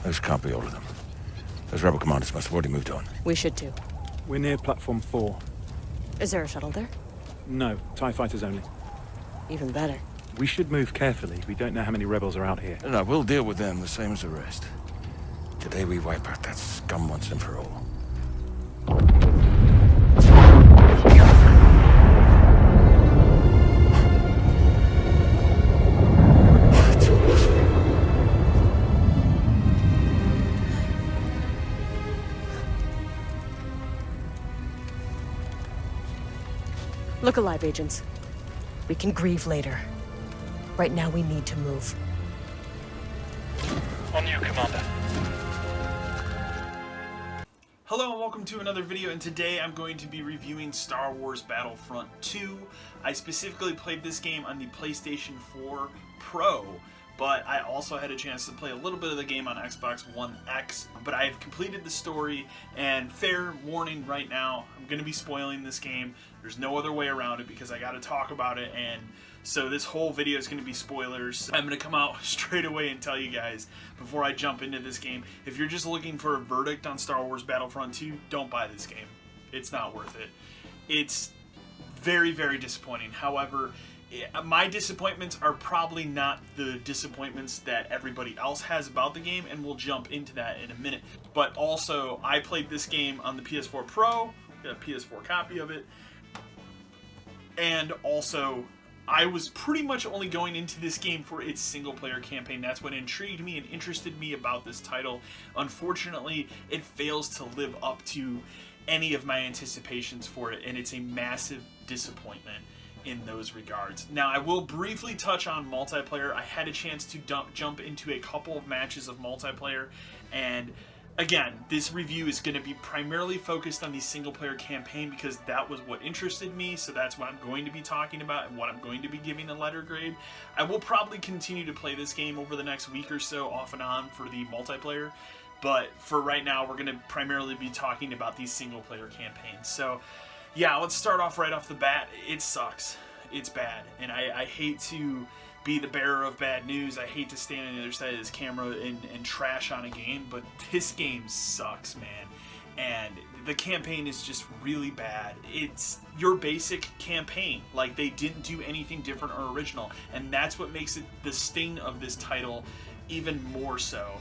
Those can't be all of them. Those rebel commanders must have already moved on. We should too. We're near platform 4. Is there a shuttle there? No, TIE fighters only. Even better. We should move carefully. We don't know how many rebels are out here. No, we'll deal with them the same as the rest. Today we wipe out that scum once and for all. Look alive, agents. We can grieve later. Right now, we need to move. On you, Commander. Hello and welcome to another video, and today I'm going to be reviewing Star Wars Battlefront 2. I specifically played this game on the PlayStation 4 Pro, but I also had a chance to play a little bit of the game on Xbox One X. But I have completed the story, and fair warning right now, I'm going to be spoiling this game. There's no other way around it because I got to talk about it, and so this whole video is going to be spoilers. I'm going to come out straight away and tell you guys before I jump into this game. If you're just looking for a verdict on Star Wars Battlefront 2, don't buy this game. It's not worth it. It's very, very disappointing. However, my disappointments are probably not the disappointments that everybody else has about the game, and we'll jump into that in a minute. But also, I played this game on the PS4 Pro, got a PS4 copy of it, and also I was pretty much only going into this game for its single-player campaign. That's what intrigued me and interested me about this title. Unfortunately, it fails to live up to any of my anticipations for it, and it's a massive disappointment in those regards. Now, I will briefly touch on multiplayer. I had a chance to jump into a couple of matches of multiplayer, and again, this review is going to be primarily focused on the single-player campaign because that was what interested me, so that's what I'm going to be talking about and what I'm going to be giving a letter grade. I will probably continue to play this game over the next week or so, off and on, for the multiplayer, but for right now, we're going to primarily be talking about these single-player campaigns. So, yeah, let's start off right off the bat. It sucks. It's bad, and I hate to be the bearer of bad news. I hate to stand on the other side of this camera and trash on a game, but this game sucks, man. And the campaign is just really bad. It's your basic campaign. Like, they didn't do anything different or original, and that's what makes it the sting of this title even more so.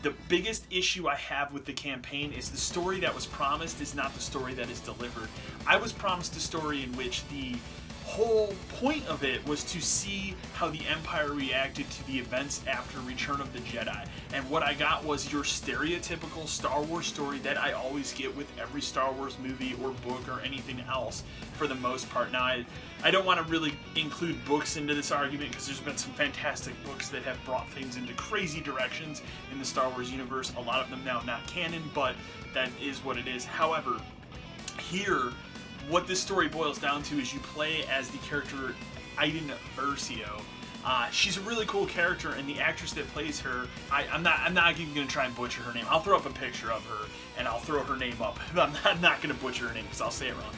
The biggest issue I have with the campaign is the story that was promised is not the story that is delivered. I was promised a story in which the whole point of it was to see how the Empire reacted to the events after Return of the Jedi. And what I got was your stereotypical Star Wars story that I always get with every Star Wars movie or book or anything else for the most part. Now, I don't want to really include books into this argument because there's been some fantastic books that have brought things into crazy directions in the Star Wars universe. A lot of them now not canon, but that is what it is. However, here, what this story boils down to is you play as the character Iden Versio. She's a really cool character, and the actress that plays her, I'm not even going to try and butcher her name. I'll throw up a picture of her, and I'll throw her name up. I'm not going to butcher her name because I'll say it wrong.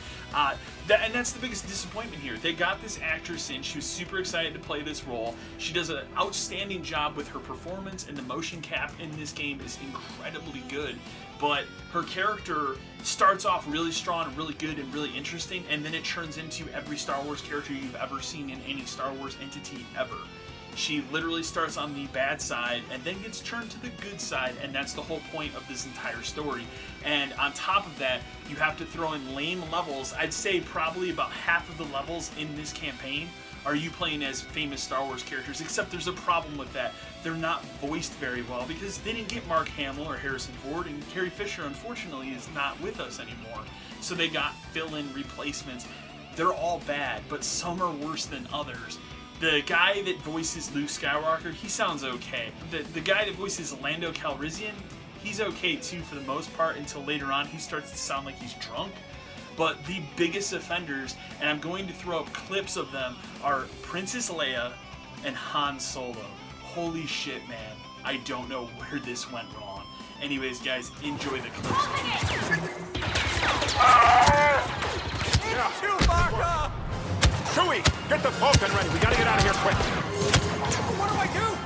And that's the biggest disappointment here. They got this actress in. She was super excited to play this role. She does an outstanding job with her performance, and the motion cap in this game is incredibly good. But her character starts off really strong and really good and really interesting, and then it turns into every Star Wars character you've ever seen in any Star Wars entity ever. She literally starts on the bad side and then gets turned to the good side, and that's the whole point of this entire story. And on top of that, you have to throw in lame levels. I'd say probably about half of the levels in this campaign are you playing as famous Star Wars characters, except there's a problem with that. They're not voiced very well because they didn't get Mark Hamill or Harrison Ford, and Carrie Fisher, unfortunately, is not with us anymore. So they got fill-in replacements. They're all bad, but some are worse than others. The guy that voices Luke Skywalker, he sounds okay. The guy that voices Lando Calrissian, he's okay too for the most part until later on he starts to sound like he's drunk. But the biggest offenders, and I'm going to throw up clips of them, are Princess Leia and Han Solo. Holy shit, man. I don't know where this went wrong. Anyways, guys, enjoy the clips. Chewbacca! Chewie, get the Falcon ready. We gotta get out of here quick. What do I do?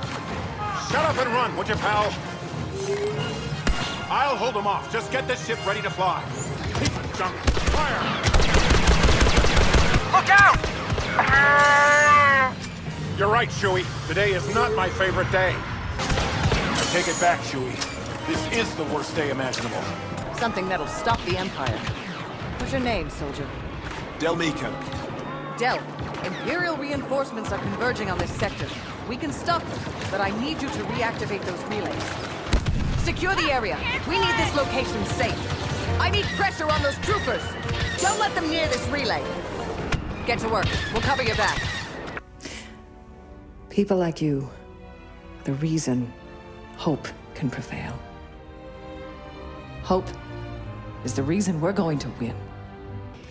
Shut up and run, would you, pal? I'll hold them off. Just get the ship ready to fly. Keep jump. Fire! Look out! You're right, Chewie. Today is not my favorite day. I take it back, Chewie. This is the worst day imaginable. Something that'll stop the Empire. What's your name, soldier? Del Meeko. Del. Imperial reinforcements are converging on this sector. We can stop them, but I need you to reactivate those relays. Secure the area. We need this location safe. I need pressure on those troopers. Don't let them near this relay. Get to work. We'll cover your back. People like you are the reason hope can prevail. Hope is the reason we're going to win.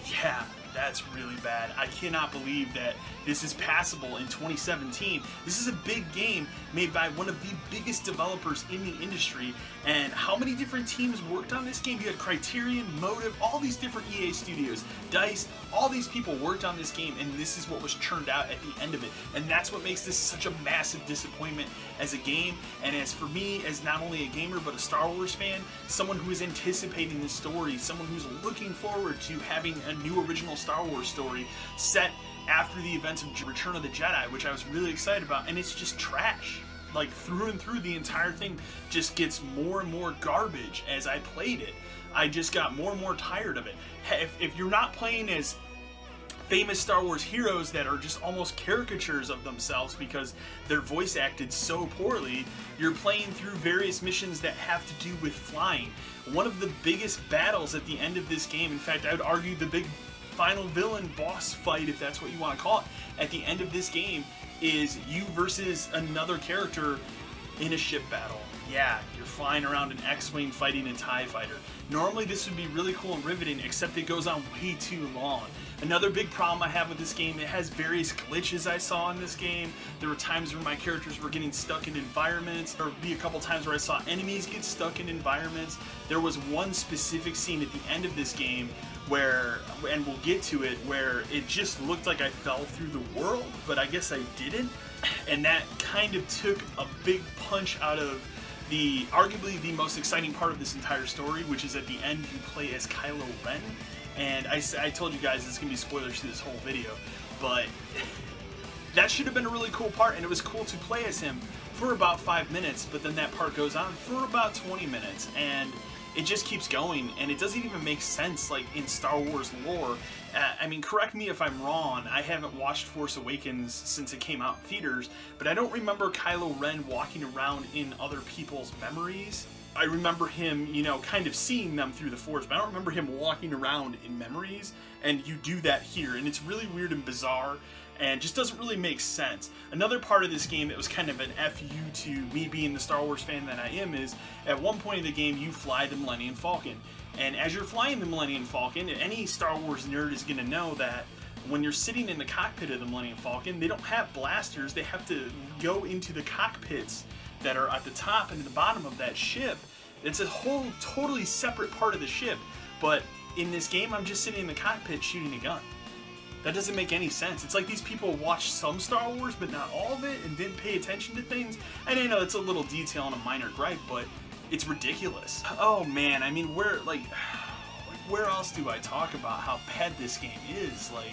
Yeah, that's really bad. I cannot believe that this is passable in 2017. This is a big game made by one of the biggest developers in the industry. And how many different teams worked on this game? You had Criterion, Motive, all these different EA studios, DICE, all these people worked on this game, and this is what was churned out at the end of it. And that's what makes this such a massive disappointment as a game, and as for me, as not only a gamer, but a Star Wars fan, someone who is anticipating this story, someone who's looking forward to having a new original Star Wars story set after the events of Return of the Jedi, which I was really excited about, and it's just trash. Like, through and through, the entire thing just gets more and more garbage as I played it. I just got more and more tired of it. If you're not playing as famous Star Wars heroes that are just almost caricatures of themselves because they're voice acted so poorly, you're playing through various missions that have to do with flying. One of the biggest battles at the end of this game, in fact, I would argue the big final villain boss fight, if that's what you want to call it, at the end of this game is you versus another character in a ship battle. Yeah, you're flying around an X-Wing fighting a TIE fighter. Normally this would be really cool and riveting, except it goes on way too long. Another big problem I have with this game, it has various glitches I saw in this game. There were times where my characters were getting stuck in environments. There would be a couple times where I saw enemies get stuck in environments. There was one specific scene at the end of this game where, and we'll get to it, where it just looked like I fell through the world, but I guess I didn't. And that kind of took a big punch out of the arguably the most exciting part of this entire story, which is at the end you play as Kylo Ren. And I told you guys this is going to be spoilers to this whole video, but that should have been a really cool part, and it was cool to play as him for about 5 minutes, but then that part goes on for about 20 minutes, and it just keeps going, and it doesn't even make sense, like, in Star Wars lore. I mean, correct me if I'm wrong, I haven't watched Force Awakens since it came out in theaters, but I don't remember Kylo Ren walking around in other people's memories. I remember him, you know, kind of seeing them through the Force, but I don't remember him walking around in memories, and you do that here, and it's really weird and bizarre, and just doesn't really make sense. Another part of this game that was kind of an FU to me being the Star Wars fan that I am is, at one point in the game, you fly the Millennium Falcon, and as you're flying the Millennium Falcon, any Star Wars nerd is going to know that when you're sitting in the cockpit of the Millennium Falcon, they don't have blasters, they have to go into the cockpits that are at the top and at the bottom of that ship. It's a whole totally separate part of the ship, but in this game I'm just sitting in the cockpit shooting a gun. That doesn't make any sense. It's like these people watched some Star Wars but not all of it and didn't pay attention to things. And I know it's a little detail and a minor gripe, but it's ridiculous. Oh man, I mean, where else do I talk about how bad this game is? Like,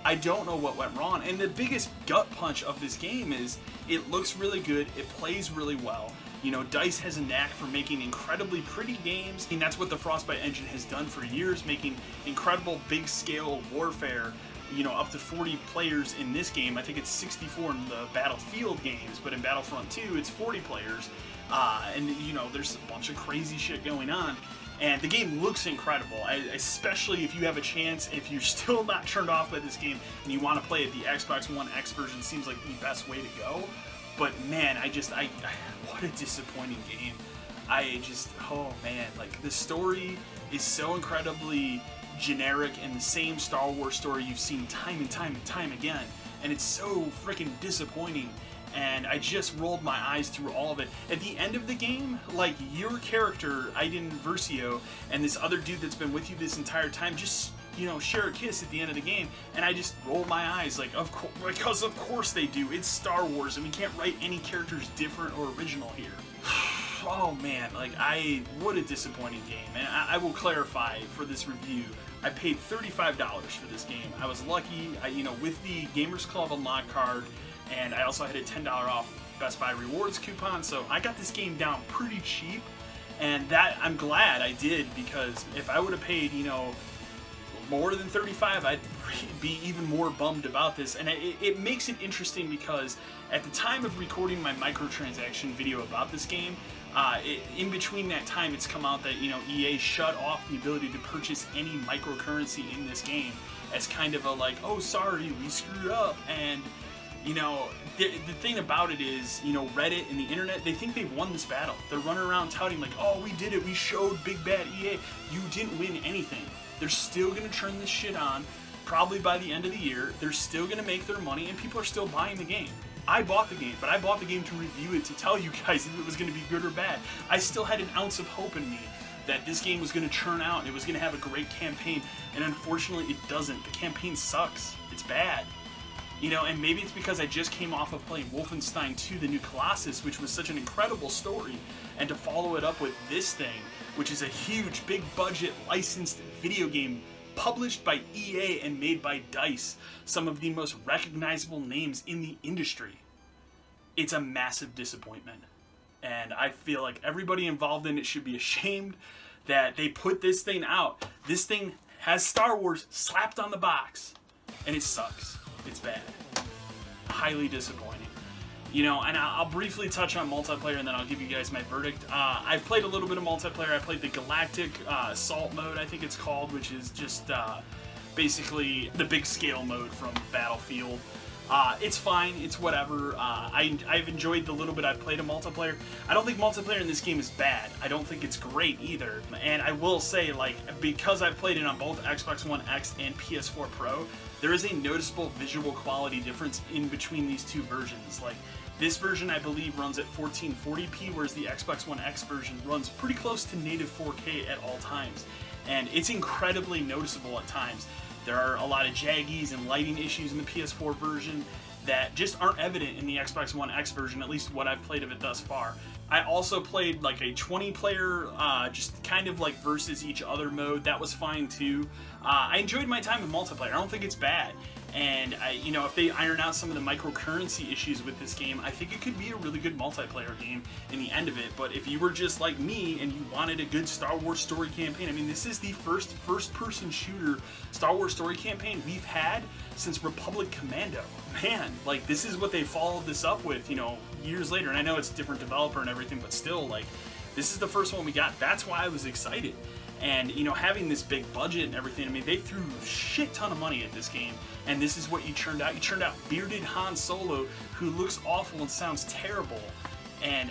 I don't know what went wrong. And the biggest gut punch of this game is it looks really good, it plays really well. You know, DICE has a knack for making incredibly pretty games, and that's what the Frostbite engine has done for years, making incredible big-scale warfare, you know, up to 40 players in this game. I think it's 64 in the Battlefield games, but in Battlefront 2, it's 40 players. And, you know, there's a bunch of crazy shit going on. And the game looks incredible, especially if you have a chance, if you're still not turned off by this game and you want to play it, the Xbox One X version seems like the best way to go. But man, what a disappointing game. Oh man, like, the story is so incredibly generic and the same Star Wars story you've seen time and time and time again. And it's so freaking disappointing. And I just rolled my eyes through all of it. At the end of the game, like, your character, Iden Versio, and this other dude that's been with you this entire time just, you know, share a kiss at the end of the game, and I just rolled my eyes, like, because of course they do. It's Star Wars, and we can't write any characters different or original here. oh man, like what a disappointing game. And I will clarify for this review, I paid $35 for this game. I was lucky, with the Gamers Club Unlock card, and I also had a $10 off Best Buy Rewards coupon, so I got this game down pretty cheap, and that I'm glad I did, because if I would have paid, more than 35, I'd be even more bummed about this. And it makes it interesting because at the time of recording my microtransaction video about this game, in between that time, it's come out that EA shut off the ability to purchase any microcurrency in this game as kind of a like, oh sorry, we screwed up. And the thing about it is, Reddit and the internet, they think they've won this battle. They're running around touting like, oh, we did it, we showed big bad EA. You didn't win anything. They're still going to turn this shit on, probably by the end of the year. They're still going to make their money, and people are still buying the game. I bought the game, but I bought the game to review it, to tell you guys if it was going to be good or bad. I still had an ounce of hope in me that this game was going to churn out, and it was going to have a great campaign, and unfortunately it doesn't. The campaign sucks. It's bad. And maybe it's because I just came off of playing Wolfenstein 2: The New Colossus, which was such an incredible story, and to follow it up with this thing, which is a huge, big budget, licensed video game published by EA and made by DICE, some of the most recognizable names in the industry. It's a massive disappointment. And I feel like everybody involved in it should be ashamed that they put this thing out. This thing has Star Wars slapped on the box, and it sucks. It's bad. Highly disappointing. And I'll briefly touch on multiplayer, and then I'll give you guys my verdict. I've played a little bit of multiplayer. I played the Galactic Assault mode, I think it's called, which is just basically the big scale mode from Battlefield. It's fine. It's whatever. I've enjoyed the little bit I've played of multiplayer. I don't think multiplayer in this game is bad. I don't think it's great either. And I will say, because I've played it on both Xbox One X and PS4 Pro, there is a noticeable visual quality difference in between these two versions. This version, I believe, runs at 1440p, whereas the Xbox One X version runs pretty close to native 4K at all times. And it's incredibly noticeable at times. There are a lot of jaggies and lighting issues in the PS4 version that just aren't evident in the Xbox One X version, at least what I've played of it thus far. I also played a 20-player, just kind of versus each other mode. That was fine too. I enjoyed my time in multiplayer. I don't think it's bad. And if they iron out some of the microcurrency issues with this game, I think it could be a really good multiplayer game in the end of it. But if you were just like me and you wanted a good Star Wars story campaign, this is the first-person shooter Star Wars story campaign we've had since Republic Commando. Man, this is what they followed this up with, years later. And I know it's a different developer and everything, but still, this is the first one we got. That's why I was excited. And, having this big budget and everything, they threw a shit ton of money at this game, and this is what you churned out. You churned out bearded Han Solo, who looks awful and sounds terrible. And,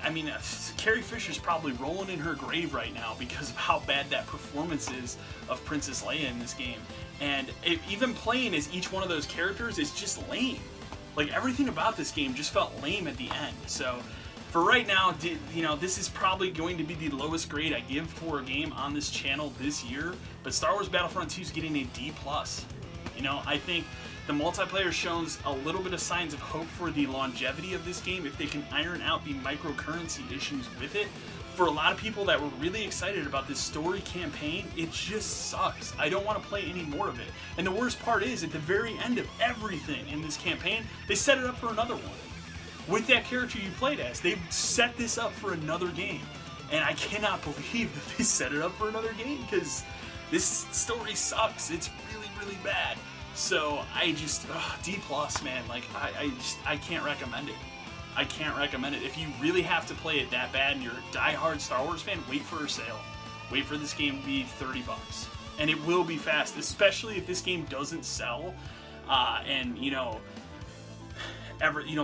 Carrie Fisher's probably rolling in her grave right now because of how bad that performance is of Princess Leia in this game. And even playing as each one of those characters is just lame. Everything about this game just felt lame at the end. So, for right now, this is probably going to be the lowest grade I give for a game on this channel this year, but Star Wars Battlefront 2 is getting a D+. I think the multiplayer shows a little bit of signs of hope for the longevity of this game if they can iron out the microcurrency issues with it. For a lot of people that were really excited about this story campaign, it just sucks. I don't want to play any more of it. And the worst part is, at the very end of everything in this campaign, they set it up for another one. With that character you played as, they've set this up for another game. And I cannot believe that they set it up for another game, because this story sucks. It's really, really bad. So I just, D+, man. I can't recommend it. I can't recommend it. If you really have to play it that bad and you're a diehard Star Wars fan, wait for a sale. Wait for this game to be $30. And it will be fast, especially if this game doesn't sell.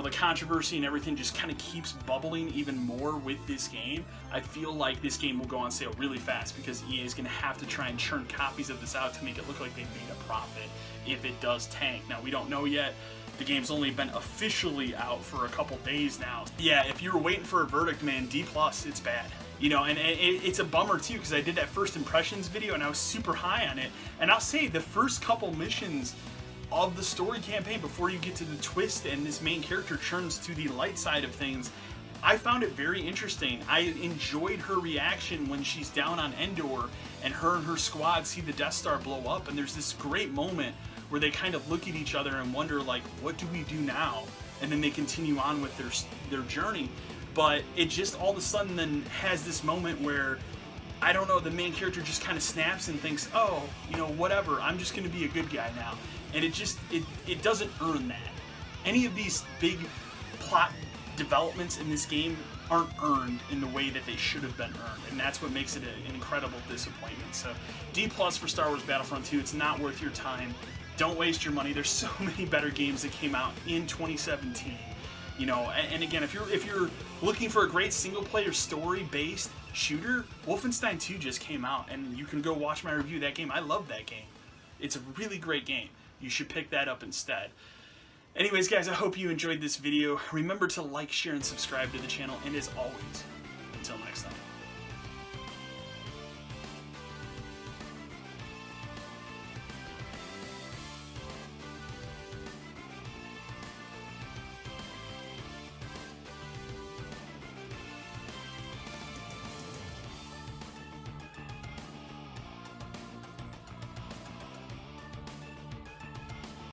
The controversy and everything just kind of keeps bubbling even more with this game. I feel like this game will go on sale really fast because EA is going to have to try and churn copies of this out to make it look like they made a profit if it does tank. Now, we don't know yet. The game's only been officially out for a couple days now. Yeah, if you were waiting for a verdict, man, D+, it's bad. And it's a bummer too, because I did that first impressions video and I was super high on it. And I'll say the first couple missions of the story campaign before you get to the twist and this main character turns to the light side of things, I found it very interesting. I enjoyed her reaction when she's down on Endor and her squad see the Death Star blow up, and there's this great moment where they kind of look at each other and wonder, like, what do we do now? And then they continue on with their journey. But it just all of a sudden then has this moment where, I don't know, the main character just kind of snaps and thinks, oh, you know, whatever, I'm just going to be a good guy now. And it doesn't earn that. Any of these big plot developments in this game aren't earned in the way that they should have been earned, and that's what makes it an incredible disappointment. So D+ for Star Wars Battlefront 2. It's not worth your time. Don't waste your money. There's so many better games that came out in 2017. You know, and again, if you're looking for a great single-player story-based shooter, Wolfenstein 2 just came out, and you can go watch my review of that game. I love that game. It's a really great game. You should pick that up instead. Anyways, guys, I hope you enjoyed this video. Remember to like, share, and subscribe to the channel, and as always, until next time.